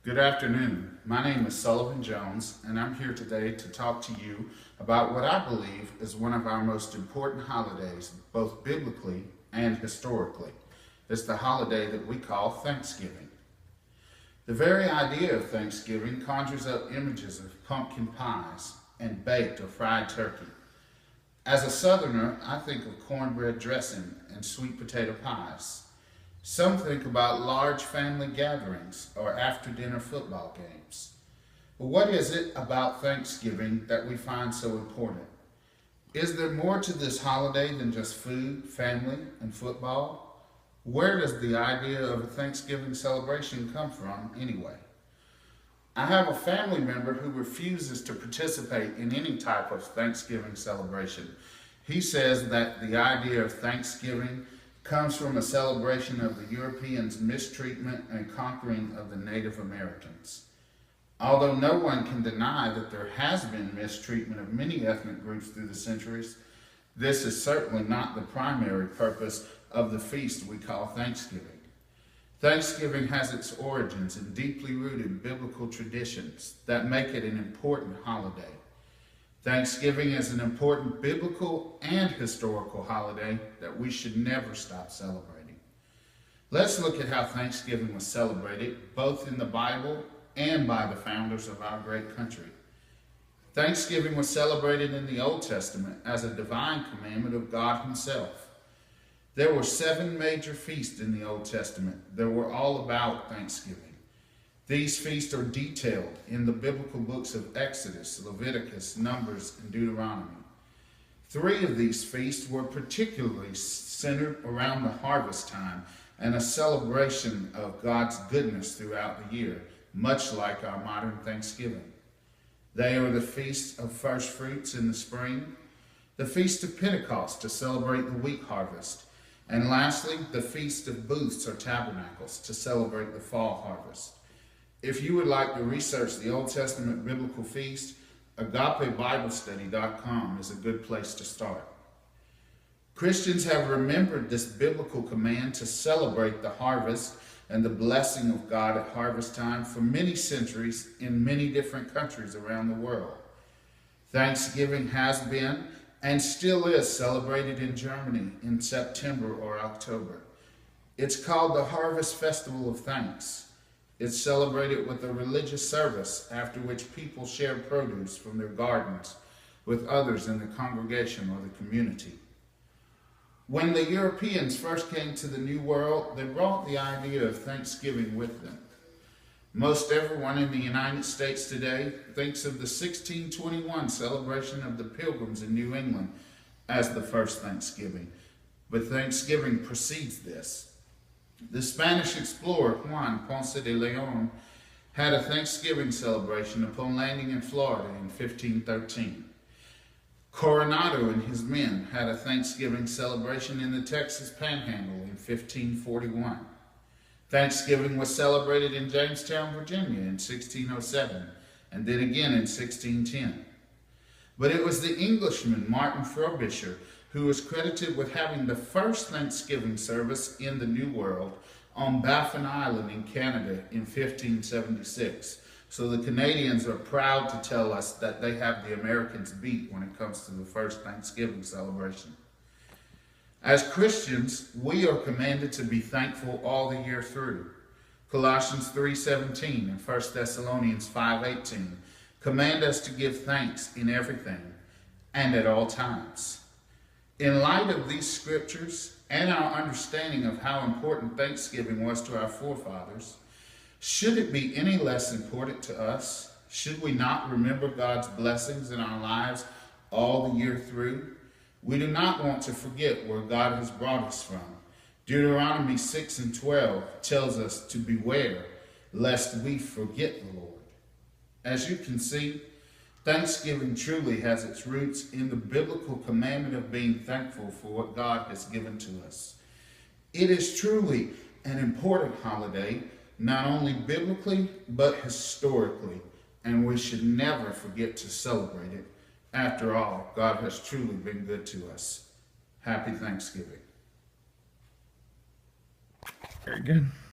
Good afternoon. My name is Sullivan Jones, and I'm here today to talk to you about what I believe is one of our most important holidays, both biblically and historically. It's the holiday that we call Thanksgiving. The very idea of Thanksgiving conjures up images of pumpkin pies and baked or fried turkey. As a Southerner, I think of cornbread dressing and sweet potato pies. Some think about large family gatherings or after-dinner football games. But what is it about Thanksgiving that we find so important? Is there more to this holiday than just food, family, and football? Where does the idea of a Thanksgiving celebration come from anyway? I have a family member who refuses to participate in any type of Thanksgiving celebration. He says that the idea of Thanksgiving comes from a celebration of the Europeans' mistreatment and conquering of the Native Americans. Although no one can deny that there has been mistreatment of many ethnic groups through the centuries, this is certainly not the primary purpose of the feast we call Thanksgiving. Thanksgiving has its origins in deeply rooted biblical traditions that make it an important holiday. Thanksgiving is an important biblical and historical holiday that we should never stop celebrating. Let's look at how Thanksgiving was celebrated, both in the Bible and by the founders of our great country. Thanksgiving was celebrated in the Old Testament as a divine commandment of God Himself. There were 7 major feasts in the Old Testament that were all about Thanksgiving. These feasts are detailed in the biblical books of Exodus, Leviticus, Numbers, and Deuteronomy. 3 of these feasts were particularly centered around the harvest time and a celebration of God's goodness throughout the year, much like our modern Thanksgiving. They are the Feast of First Fruits in the spring, the Feast of Pentecost to celebrate the wheat harvest, and lastly, the Feast of Booths or Tabernacles to celebrate the fall harvest. If you would like to research the Old Testament biblical feast, AgapeBibleStudy.com is a good place to start. Christians have remembered this biblical command to celebrate the harvest and the blessing of God at harvest time for many centuries in many different countries around the world. Thanksgiving has been and still is celebrated in Germany in September or October. It's called the Harvest Festival of Thanks. It's celebrated with a religious service after which people share produce from their gardens with others in the congregation or the community. When the Europeans first came to the New World, they brought the idea of Thanksgiving with them. Most everyone in the United States today thinks of the 1621 celebration of the Pilgrims in New England as the first Thanksgiving, but Thanksgiving precedes this. The Spanish explorer Juan Ponce de Leon had a Thanksgiving celebration upon landing in Florida in 1513. Coronado and his men had a Thanksgiving celebration in the Texas Panhandle in 1541. Thanksgiving was celebrated in Jamestown, Virginia in 1607, and then again in 1610. But it was the Englishman Martin Frobisher who is credited with having the first Thanksgiving service in the New World on Baffin Island in Canada in 1576. So the Canadians are proud to tell us that they have the Americans beat when it comes to the first Thanksgiving celebration. As Christians, we are commanded to be thankful all the year through. Colossians 3:17 and 1 Thessalonians 5:18 command us to give thanks in everything and at all times. In light of these scriptures and our understanding of how important Thanksgiving was to our forefathers, should it be any less important to us? Should we not remember God's blessings in our lives all the year through? We do not want to forget where God has brought us from. Deuteronomy 6:12 tells us to beware lest we forget the Lord. As you can see, Thanksgiving truly has its roots in the biblical commandment of being thankful for what God has given to us. It is truly an important holiday, not only biblically, but historically, and we should never forget to celebrate it. After all, God has truly been good to us. Happy Thanksgiving. Very good.